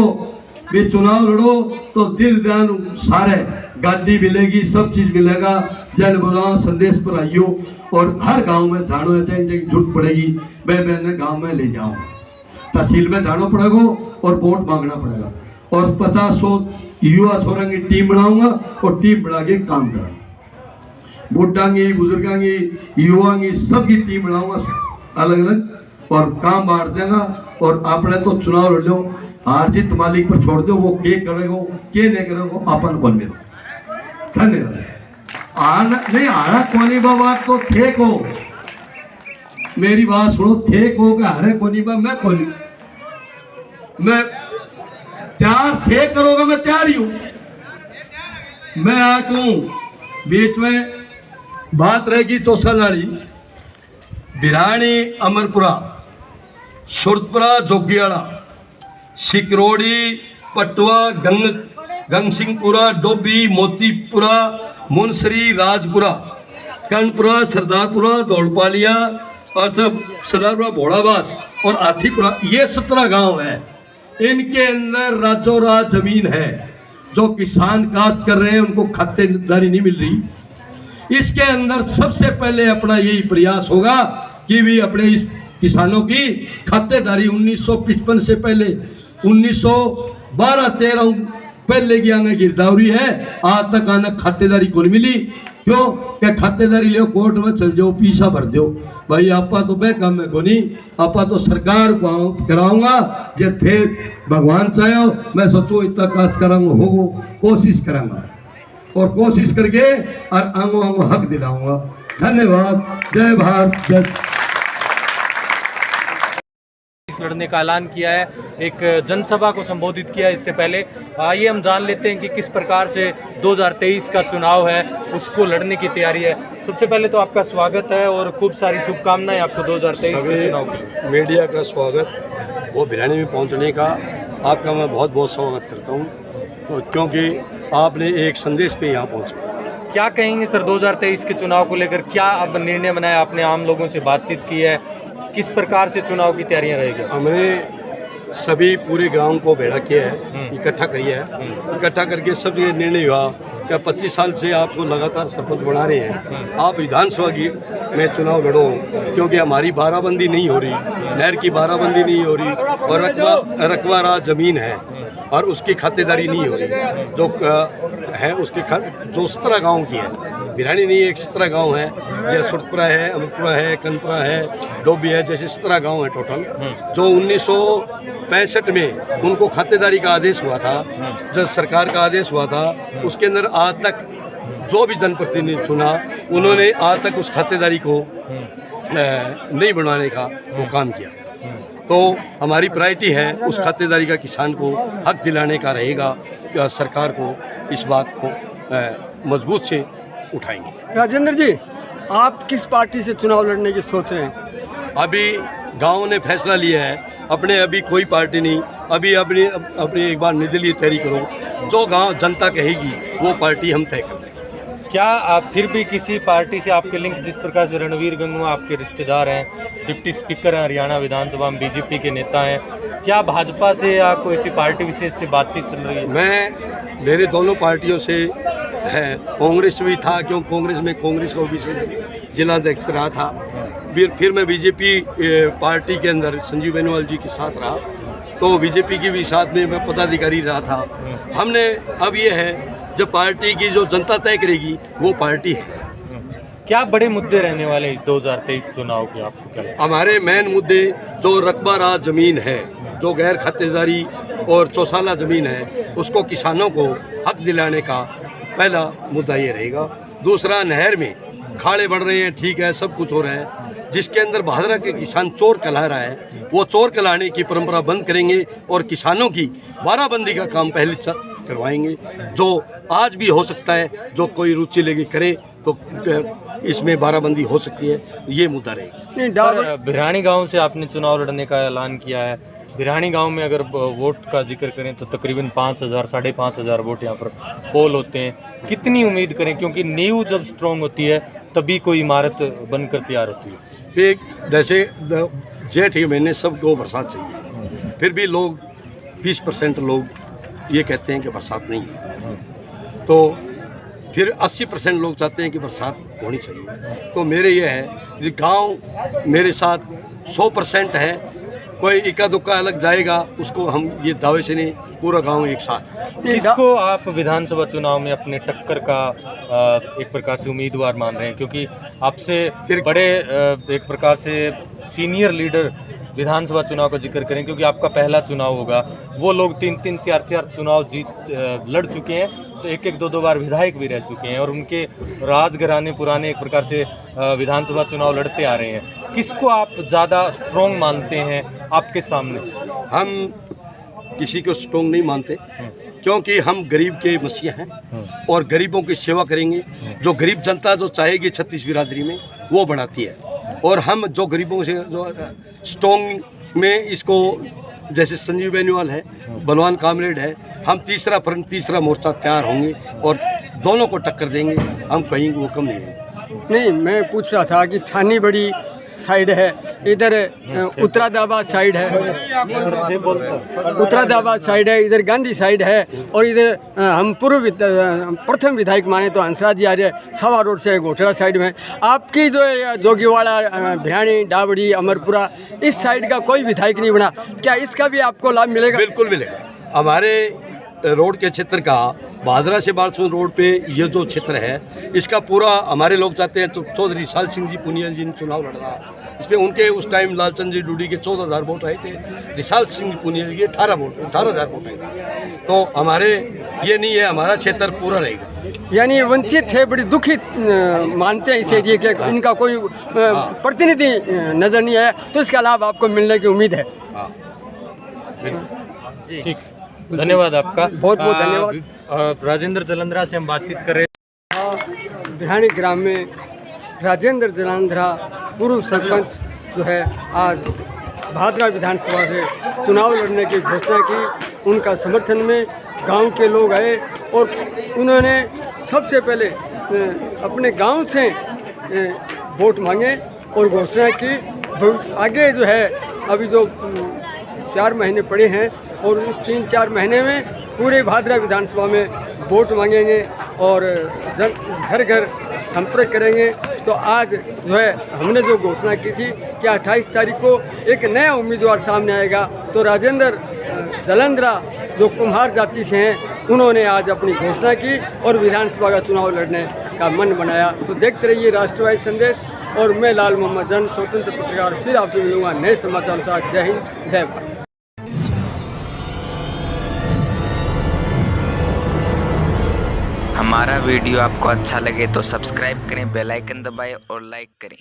वे चुनाव लड़ो तो दिल ध्यान सारे गाड़ी मिलेगी सब चीज मिलेगा जन बुलाओ संदेश पर आइयो और हर गांव में जानो है जरूरत पड़ेगी मैंने गांव में ले जाऊं तहसील में जाना पड़ेगा और वोट मांगना पड़ेगा और 50 युवा छोरा की टीम बनाऊंगा और टीम बना के काम कराऊंगा बुढ़ा की बुजुर्गा की युवा की सबकी टीम बनाऊंगा अलग अलग और काम बांट देगा और आपने तो चुनाव लड़ लो हार जीत मालिक पर छोड़ दो वो के करेगा के नहीं करेगा अपन बन में धन्यवाद नहीं आना कोनी बाबा तो थे को मेरी बात सुनो थे को हरे कोनी बा मैं कोनी मैं तैयार थे करोगे मैं तैयार ही हूं मैं आ हूं बीच में बात रहेगी चौसालाड़ी बिरानी अमरपुरा सुरतपुरा जोगियाड़ा सिकरोड़ी पटवा गंगसिंहपुरा डोबी मोतीपुरा मुनसरी राजपुरा कर्णपुरा सरदारपुरा दौड़पालिया और सरदारपुरा भोड़ावास और आथीपुरा ये 17 गांव है। इनके अंदर रातों रात जमीन है जो किसान काश्त कर रहे हैं उनको खातेदारी नहीं मिल रही। इसके अंदर सबसे पहले अपना यही प्रयास होगा कि भी अपने इस किसानों की खातेदारी 1955 से पहले 1912-13 पहले की आगे गिरदावरी है, आज तक आने खातेदारी को नहीं मिली। क्यों? क्या खातेदारी लियो कोर्ट में चल जाओ, पीसा भर दो। भाई आपा तो बे काम में को नहीं, आपा तो सरकार को कराऊंगा। जे थे भगवान चाहो मैं सोचो इतना काश कराऊंगा, होगो कोशिश कराऊंगा और कोशिश करके और आंगो आंगो हक दिलाऊंगा। धन्यवाद। जय भारत। जय लड़ने का ऐलान किया है, एक जनसभा को संबोधित किया इससे पहले। आइए हम जान लेते हैं कि किस प्रकार से 2023 का चुनाव है उसको लड़ने की तैयारी है। सबसे पहले तो आपका स्वागत है और खूब सारी शुभकामनाएं आपको 2023 के चुनाव के लिए। मीडिया का स्वागत, वो भिरानी में पहुंचने का आपका मैं बहुत बहुत स्वागत करता हूं, तो क्योंकि आपने एक संदेश पे यहाँ पहुँचे। क्या कहेंगे सर 2023 के चुनाव को लेकर, क्या अब निर्णय बनाया आपने, आम लोगों से बातचीत की है, किस प्रकार से चुनाव की तैयारियां रहेगी? हमने सभी पूरे गांव को भेड़ा किया है, इकट्ठा किया है, इकट्ठा करके सब ये निर्णय हुआ कि 25 साल से आपको लगातार सरपंच बना रहे हैं, आप विधानसभा की में चुनाव लड़ो, क्योंकि हमारी बाराबंदी नहीं हो रही, नहर की बाराबंदी नहीं हो रही और रकबा राज जमीन है और उसकी खातेदारी नहीं हो रही, जो है उसके जो 17 गाँव की है, भिरानी नहीं एक 17 गांव है, जैसे सुरपुरा है, अमरपुरा है, कनपुरा है, डोबी है, जैसे 17 गांव है टोटल, जो 1965 में उनको खातेदारी का आदेश हुआ था, जब सरकार का आदेश हुआ था, उसके अंदर आज तक जो भी जनप्रतिनिधि चुना उन्होंने आज तक उस खातेदारी को नहीं बनवाने का वो काम किया। तो हमारी प्रायोरिटी है उस खातेदारी का किसान को हक दिलाने का रहेगा, सरकार को इस बात को मजबूत से उठाएंगे। राजेंद्र जी, आप किस पार्टी से चुनाव लड़ने की सोच रहे हैं? अभी गांव ने फैसला लिया है, अपने अभी कोई पार्टी नहीं, अभी अपनी एक बार निर्दलीय तैयारी करो, जो गांव जनता कहेगी वो पार्टी हम तय कर लेंगे। क्या आप फिर भी किसी पार्टी से आपके लिंक, जिस प्रकार से रणवीर गंगवा आपके रिश्तेदार हैं, डिप्टी स्पीकर हैं हरियाणा विधानसभा में, बीजेपी के नेता हैं, क्या भाजपा से या कोई ऐसी पार्टी विशेष से बातचीत चल रही है? मेरे दोनों पार्टियों से है, कांग्रेस भी था, क्यों कांग्रेस में कांग्रेस का ओबीसी जिला अध्यक्ष रहा था, फिर मैं बीजेपी पार्टी के अंदर संजीव बेनीवाल जी के साथ रहा, तो बीजेपी की भी साथ में मैं पदाधिकारी रहा था। हमने अब ये है जब पार्टी की जो जनता तय करेगी वो पार्टी है। क्या बड़े मुद्दे रहने वाले इस 2023 चुनाव के, आपको क्या लगता है? हमारे मेन मुद्दे जो रकबा राज जमीन है, जो गैर खातेदारी और चौसाला जमीन है, उसको किसानों को हक दिलाने का पहला मुद्दा ये रहेगा। दूसरा, नहर में खाड़े बढ़ रहे हैं, ठीक है, सब कुछ हो रहा है, जिसके अंदर भादरा के किसान चोर कहला रहा है, वो चोर कहलाने की परंपरा बंद करेंगे और किसानों की बाराबंदी का काम पहले करवाएंगे, जो आज भी हो सकता है, जो कोई रुचि लेके करे तो इसमें बाराबंदी हो सकती है, ये मुद्दा रहेगा। भिरानी गांव से आपने चुनाव लड़ने का ऐलान किया है, भिरानी गांव में अगर वोट का जिक्र करें तो तकरीबन 5,000 साढ़े 5,000 वोट यहाँ पर पोल होते हैं, कितनी उम्मीद करें, क्योंकि नींव जब स्ट्रॉन्ग होती है तभी कोई इमारत बनकर तैयार होती है। एक जैसे जेठ के महीने सबको बरसात चाहिए, फिर भी लोग 20% लोग ये कहते हैं कि बरसात नहीं है, तो फिर 80% लोग चाहते हैं कि बरसात होनी चाहिए। तो मेरे ये है कि गांव मेरे साथ 100% है, कोई इक्का दुक्का अलग जाएगा उसको हम ये दावे से नहीं, पूरा गांव एक साथ है। किसको आप विधानसभा चुनाव में अपने टक्कर का एक प्रकार से उम्मीदवार मान रहे हैं, क्योंकि आपसे बड़े एक प्रकार से सीनियर लीडर विधानसभा चुनाव का जिक्र करें, क्योंकि आपका पहला चुनाव होगा, वो लोग 3-3 4-4 चुनाव लड़ चुके हैं, तो 1-1 2-2 बार विधायक भी रह चुके हैं और उनके राजघराने पुराने एक प्रकार से विधानसभा चुनाव लड़ते आ रहे हैं। किसको आप ज़्यादा स्ट्रॉन्ग मानते हैं आपके सामने? हम किसी को स्ट्रॉन्ग नहीं मानते, क्योंकि हम गरीब के मसीहा हैं और गरीबों की सेवा करेंगे। जो गरीब जनता जो चाहेगी 36 बिरादरी में वो बढ़ाती है, और हम जो गरीबों से जो स्ट्रॉन्ग में इसको, जैसे संजीव बेनीवाल है, बलवान कामरेड है, हम तीसरा मोर्चा तैयार होंगे और दोनों को टक्कर देंगे, हम कहीं वो कम नहीं होंगे। नहीं, मैं पूछ रहा था कि छानी बड़ी साइड है, इधर उत्तरादाबाद साइड है, उत्तरादाबाद साइड है, इधर गांधी साइड है, और इधर हम प्रथम विधायक माने तो हंसराज जी आर्य सावा रोड से घोटड़ा साइड में। आपकी जो जोगीवाड़ा, भिरानी, डाबड़ी, अमरपुरा, इस साइड का कोई विधायक नहीं बना, क्या इसका भी आपको लाभ मिलेगा? बिल्कुल मिलेगा। हमारे रोड के क्षेत्र का भादरा से बालसुन रोड पे ये जो क्षेत्र है इसका पूरा हमारे लोग चाहते हैं। तो चौधरी रिसाल सिंह जी पुनियल जी ने चुनाव लड़ा, इसमें उनके उस टाइम लालचंद जी डूडी के 14,000 वोट आए थे, रिसाल सिंह पुनियल के 18,000 वोट आए थे। तो हमारे ये नहीं है, हमारा क्षेत्र पूरा रहेगा। यानी वंचित है, बड़ी दुखी मानते हैं इस एरिए के, इनका कोई प्रतिनिधि नज़र नहीं आया, तो इसका लाभ आपको मिलने की उम्मीद है। हाँ, ठीक, धन्यवाद आपका, बहुत बहुत धन्यवाद। राजेंद्र जलंधरा से हम बातचीत कर रहे हैं। बिहानी ग्राम में राजेंद्र जलंधरा पूर्व सरपंच जो है आज भादरा विधानसभा से चुनाव लड़ने की घोषणा की। उनका समर्थन में गांव के लोग आए और उन्होंने सबसे पहले अपने गांव से वोट मांगे और घोषणा की। आगे जो है अभी जो 4 महीने पड़े हैं और इस 3-4 महीने में पूरे भादरा विधानसभा में वोट मांगेंगे और घर घर संपर्क करेंगे। तो आज जो है हमने जो घोषणा की थी कि 28 तारीख को एक नया उम्मीदवार सामने आएगा, तो राजेंद्र जलंधरा जो कुम्हार जाति से हैं उन्होंने आज अपनी घोषणा की और विधानसभा का चुनाव लड़ने का मन बनाया। तो देखते रहिए राष्ट्रवादी संदेश और मैं लाल मोहम्मद जन, स्वतंत्र पत्रकार, फिर आपसे मिलूंगा नए समाचार के साथ। जय हिंद, जय भारत। हमारा वीडियो आपको अच्छा लगे तो सब्सक्राइब करें, बेल आइकन दबाएं और लाइक करें।